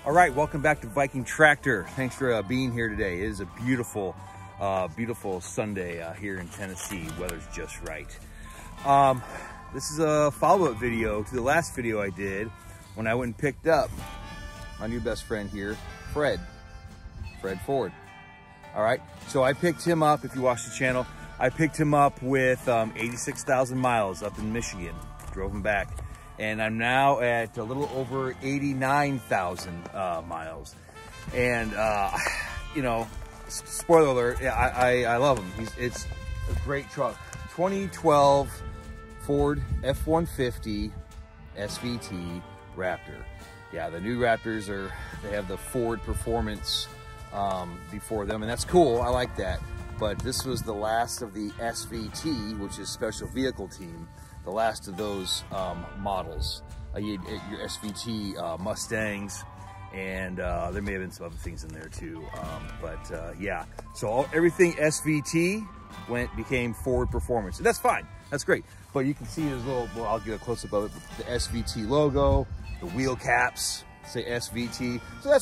All right, welcome back to Viking Tractor. Thanks for being here today. It is a beautiful, beautiful Sunday here in Tennessee. Weather's just right. This is a follow-up video to the last video I did when I went and picked up my new best friend here, Fred Ford. All right, so I picked him up. If you watch the channel, I picked him up with 86,000 miles up in Michigan. Drove him back. And I'm now at a little over 89,000 miles. And, you know, spoiler alert, I love him. It's a great truck. 2012 Ford F-150 SVT Raptor. Yeah, the new Raptors they have the Ford Performance before them, and that's cool. I like that. But this was the last of the SVT, which is Special Vehicle Team. The last of those models. You had your SVT Mustangs, and there may have been some other things in there too. Yeah, so everything SVT became Ford Performance, and that's fine. That's great. But you can see there's a little. Well, I'll get a close up of it. The SVT logo, the wheel caps say SVT. So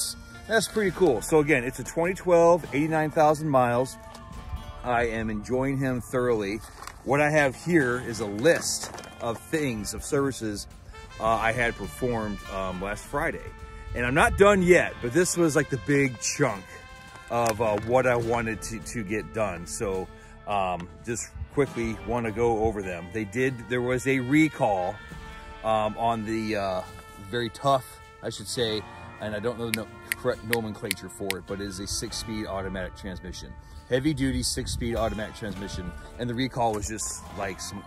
that's pretty cool. So again, it's a 2012, 89,000 miles. I am enjoying him thoroughly. What I have here is a list of things, of services I had performed last Friday. And I'm not done yet, but this was like the big chunk of what I wanted to get done. So just quickly want to go over them. There was a recall on the very tough, I should say, and I don't know the correct nomenclature for it, but it is a 6-speed automatic transmission. Heavy duty 6-speed automatic transmission, and the recall was just like some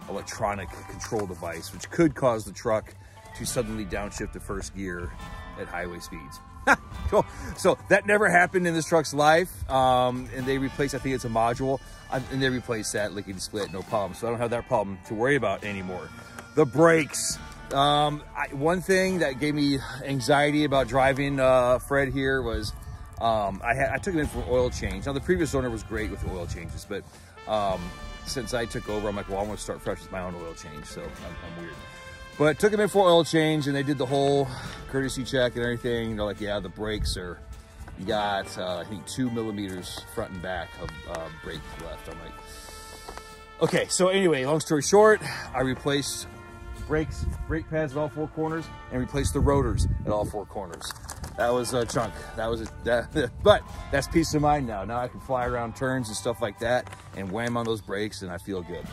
electronic control device, which could cause the truck to suddenly downshift to first gear at highway speeds. Cool. So that never happened in this truck's life, and they replaced, I think it's a module, and they replaced that lickety split, no problem. So I don't have that problem to worry about anymore. The brakes. One thing that gave me anxiety about driving Fred here was I took him in for an oil change. Now, the previous owner was great with oil changes, but since I took over, I'm like, well, I want to start fresh with my own oil change, so I'm weird. But took him in for oil change, and they did the whole courtesy check and everything. They're like, yeah, the brakes you got, I think, 2 millimeters front and back of brake left. I'm like, okay, so anyway, long story short, I replaced brake pads at all 4 corners and replaced the rotors at all 4 corners. That was a chunk. But that's peace of mind now. Now I can fly around turns and stuff like that and wham on those brakes, and I feel good.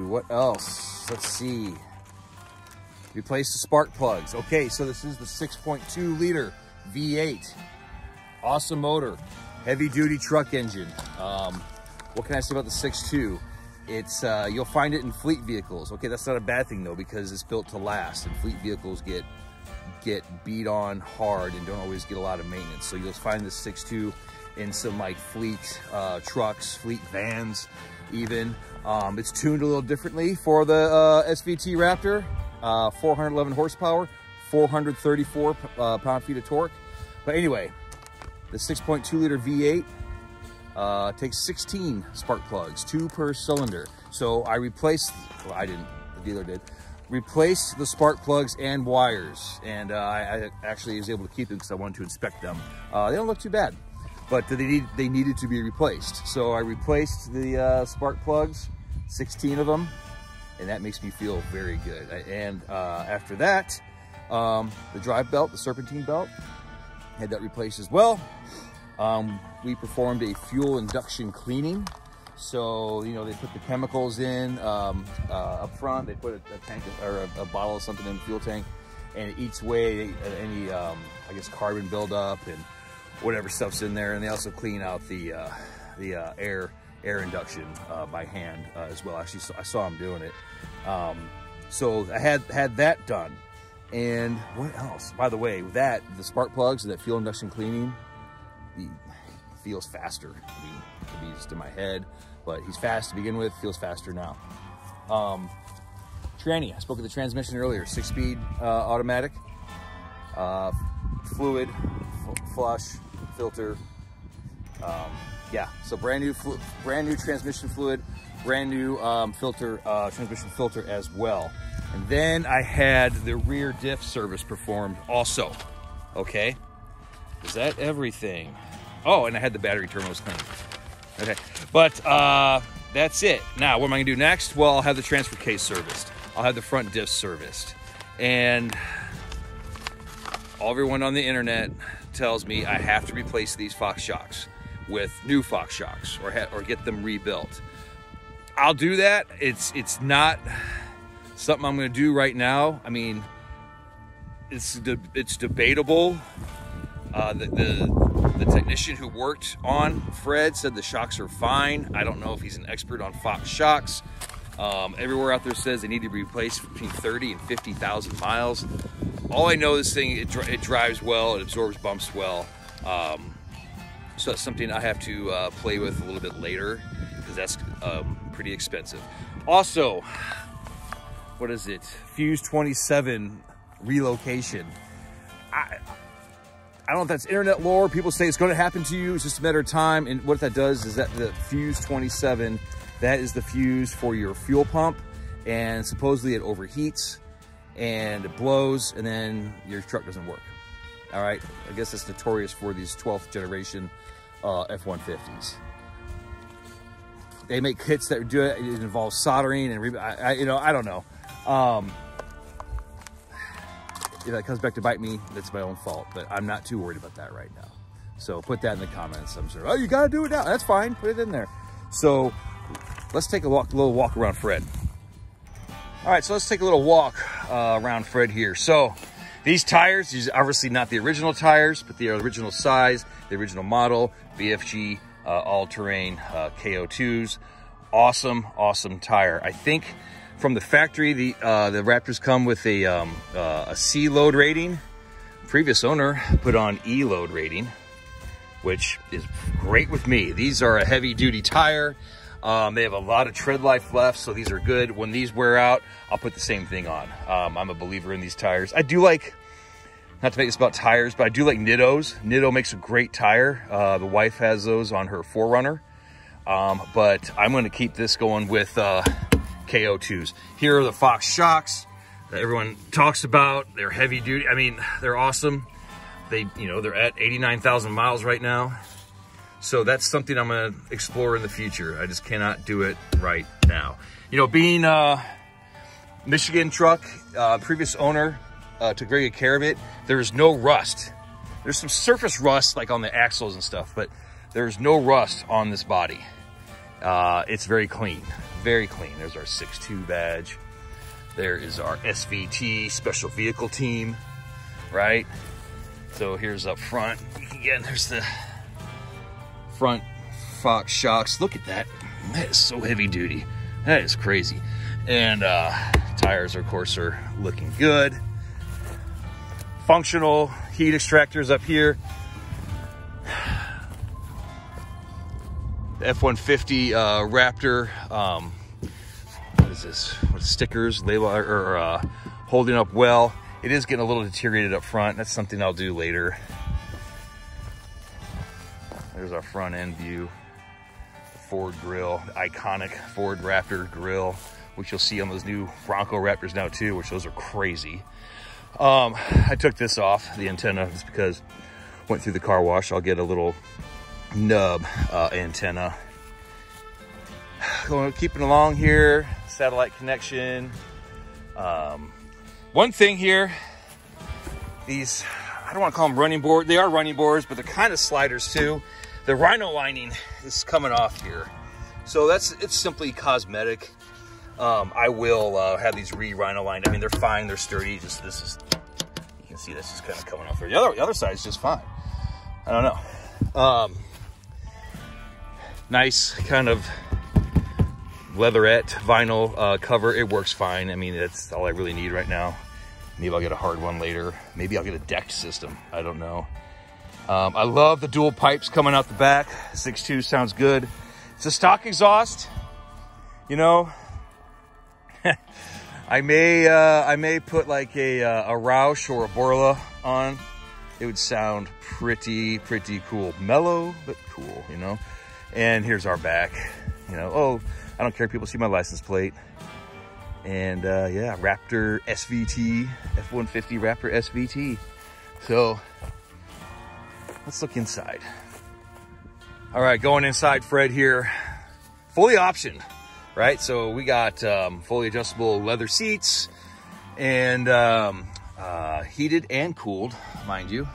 What else? Let's see. Replace the spark plugs. Okay, so this is the 6.2 liter V8. Awesome motor. Heavy duty truck engine. What can I say about the 6.2? It's you'll find it in fleet vehicles. Okay, that's not a bad thing though, because it's built to last, and fleet vehicles get beat on hard and don't always get a lot of maintenance. So you'll find this 6.2 in some like fleet trucks, fleet vans even. It's tuned a little differently for the SVT Raptor. 411 horsepower, 434 pound-feet of torque. But anyway, the 6.2 liter V8 takes 16 spark plugs, 2 per cylinder. So I replaced, well, I didn't, the dealer did, replace the spark plugs and wires. And I actually was able to keep them because I wanted to inspect them. They don't look too bad, but they needed to be replaced. So I replaced the spark plugs, 16 of them, and that makes me feel very good. And after that, the drive belt, the serpentine belt, had that replaced as well. We performed a fuel induction cleaning. So, you know, they put the chemicals in up front. They put a tank or a bottle of something in the fuel tank, and each way any, I guess, carbon buildup and whatever stuff's in there. And they also clean out the air induction by hand as well. Actually, I saw them doing it. So I had that done. And what else? By the way, with that, the spark plugs, that fuel induction cleaning, he feels faster. I mean, it could be just in my head, but he's fast to begin with, feels faster now. Tranny, I spoke of the transmission earlier, 6-speed automatic, fluid, flush, filter. Yeah, so brand new transmission fluid, brand new filter, transmission filter as well. And then I had the rear diff service performed also. Okay, is that everything? Oh, and I had the battery terminals cleaned. Okay, but that's it. Now, what am I gonna do next? Well, I'll have the transfer case serviced. I'll have the front diff serviced. And everyone on the internet tells me I have to replace these Fox shocks with new Fox shocks or get them rebuilt. I'll do that. It's not something I'm gonna do right now. I mean, it's debatable. The technician who worked on Fred said the shocks are fine. I don't know if he's an expert on Fox shocks. Everywhere out there says they need to be replaced between 30 and 50,000 miles. All I know, this thing, it drives well, it absorbs bumps well. So that's something I have to play with a little bit later, because that's pretty expensive. Also, what is it? Fuse 27 relocation. I don't know if that's internet lore. People say it's going to happen to you. It's just a matter of time. And what that does is that the Fuse 27, that is the fuse for your fuel pump. And supposedly it overheats and it blows, and then your truck doesn't work. All right. I guess it's notorious for these 12th generation F-150s. They make kits that do it. It involves soldering and I don't know. If that comes back to bite me, that's my own fault, but I'm not too worried about that right now. So put that in the comments. I'm sure, oh, you got to do it now. That's fine. Put it in there. So let's take a little walk around Fred. All right, so let's take a little walk around Fred here. So these tires, these are obviously not the original tires, but they are the original size, the original model, BFG all-terrain KO2s. Awesome, awesome tire. I think from the factory, the Raptors come with a C load rating. Previous owner put on E load rating, which is great with me. These are a heavy duty tire. They have a lot of tread life left, so these are good. When these wear out, I'll put the same thing on. I'm a believer in these tires. I do like, not to make this about tires, but I do like Nittos. Nitto makes a great tire. The wife has those on her 4Runner. But I'm going to keep this going with KO2s. Here are the Fox shocks that everyone talks about. They're heavy duty. I mean, they're awesome. They're at 89,000 miles right now. So that's something I'm going to explore in the future. I just cannot do it right now. Being a Michigan truck, previous owner took very good care of it. There's no rust. There's some surface rust like on the axles and stuff, but there's no rust on this body. It's very clean, very clean. There's our 6.2 badge. There is our SVT special vehicle team, right? So here's up front. Again, there's the front Fox shocks. Look at that. That is so heavy duty. That is crazy. And tires, of course, are looking good. Functional heat extractors up here. The F-150 Raptor. What is this? What stickers? Label or holding up well. It is getting a little deteriorated up front. That's something I'll do later. There's our front end view. Ford grill, the iconic Ford Raptor grill, which you'll see on those new Bronco Raptors now too, which those are crazy. I took this off, the antenna, just because went through the car wash. I'll get a little nub antenna. Keeping along here, satellite connection. One thing here, these, I don't want to call them running boards. They are running boards, but they're kind of sliders too. The rhino lining is coming off here. So it's simply cosmetic. I will have these rhino lined. I mean, they're fine, they're sturdy. Just this is, you can see that's just kind of coming off there. The other side is just fine. I don't know. Nice kind of leatherette vinyl cover. It works fine. I mean, that's all I really need right now. Maybe I'll get a hard one later. Maybe I'll get a decked system. I don't know. I love the dual pipes coming out the back. 6.2 sounds good. It's a stock exhaust. You know, I may put like a Roush or a Borla on. It would sound pretty cool. Mellow, but cool, you know. And here's our back. You know, oh, I don't care if people see my license plate. And yeah, Raptor SVT, F-150 Raptor SVT. So let's look inside. All right, going inside, Fred here. Fully optioned, right? So we got fully adjustable leather seats and heated and cooled, mind you.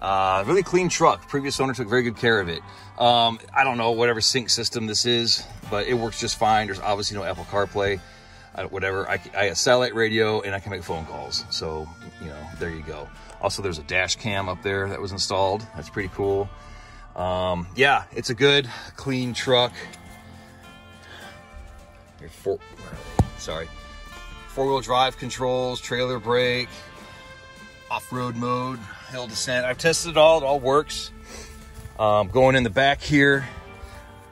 Really clean truck. Previous owner took very good care of it. I don't know whatever sync system this is, but it works just fine. There's obviously no Apple CarPlay. Whatever, I got satellite radio and I can make phone calls. So, you know, there you go. Also, there's a dash cam up there that was installed. That's pretty cool. Yeah, it's a good, clean truck. Four-wheel drive controls, trailer brake, off-road mode, hill descent. I've tested it all works. Going in the back here,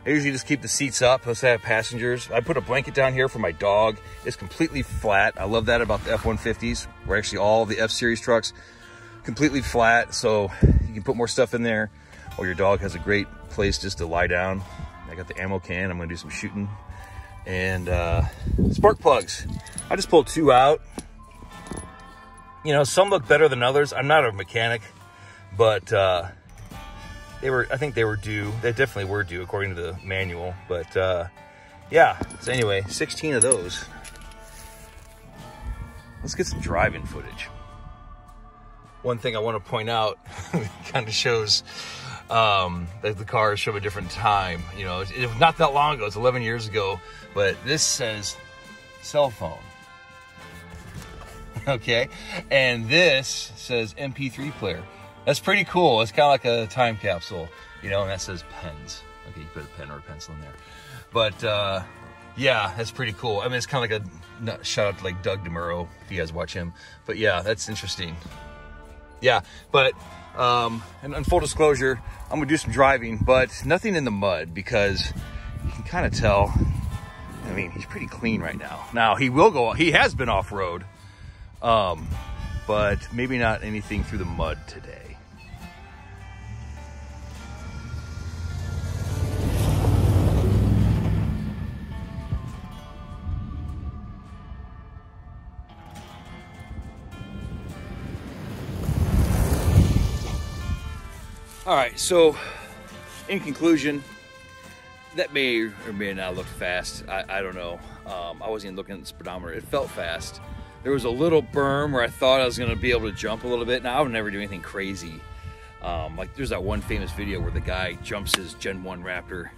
I usually just keep the seats up unless I have passengers. I put a blanket down here for my dog. It's completely flat. I love that about the F-150s, or actually all the F-Series trucks, completely flat, so you can put more stuff in there, or your dog has a great place just to lie down. I got the ammo can. I'm gonna do some shooting. And spark plugs. I just pulled 2 out. You know, some look better than others. I'm not a mechanic, but I think they were due. They definitely were due according to the manual. But yeah, so anyway, 16 of those. Let's get some driving footage. One thing I want to point out, kind of shows that the cars show a different time. You know, it was not that long ago. It's 11 years ago. But this says cell phone. Okay, and this says MP3 player. That's pretty cool. It's kind of like a time capsule, you know, and that says pens. Okay, you put a pen or a pencil in there. But yeah, that's pretty cool. I mean, it's kind of like a shout out to like Doug DeMuro, if you guys watch him. But yeah, that's interesting. Yeah, but and full disclosure, I'm gonna do some driving, but nothing in the mud, because you can kind of tell. I mean, he's pretty clean right now. Now he has been off-road, but maybe not anything through the mud today. All right, so in conclusion, that may or may not look fast. I don't know. I wasn't even looking at the speedometer. It felt fast. There was a little berm where I thought I was going to be able to jump a little bit. Now, I would never do anything crazy. Like, there's that one famous video where the guy jumps his Gen 1 Raptor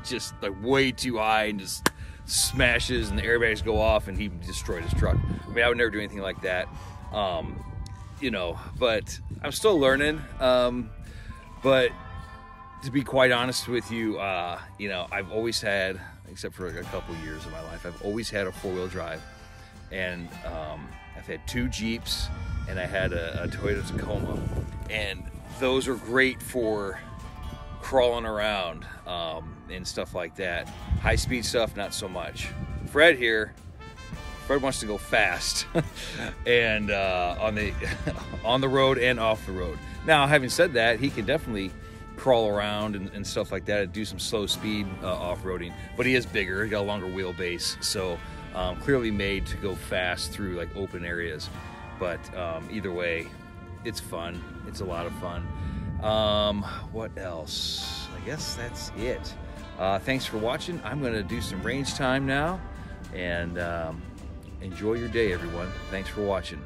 just like way too high and just smashes and the airbags go off and he destroyed his truck. I mean, I would never do anything like that. You know, but I'm still learning. But to be quite honest with you, you know, I've always had, except for like a couple years of my life, I've always had a four-wheel drive. And I've had 2 Jeeps and I had a Toyota Tacoma. And those are great for crawling around and stuff like that. High-speed stuff, not so much. Fred wants to go fast and on the road and off the road. Now, having said that, he can definitely crawl around and stuff like that and do some slow speed off-roading, but he is bigger, he got a longer wheelbase, so clearly made to go fast through like open areas. But either way, it's fun. It's a lot of fun. What else? I guess that's it. Thanks for watching. I'm gonna do some range time now, and enjoy your day, everyone. Thanks for watching.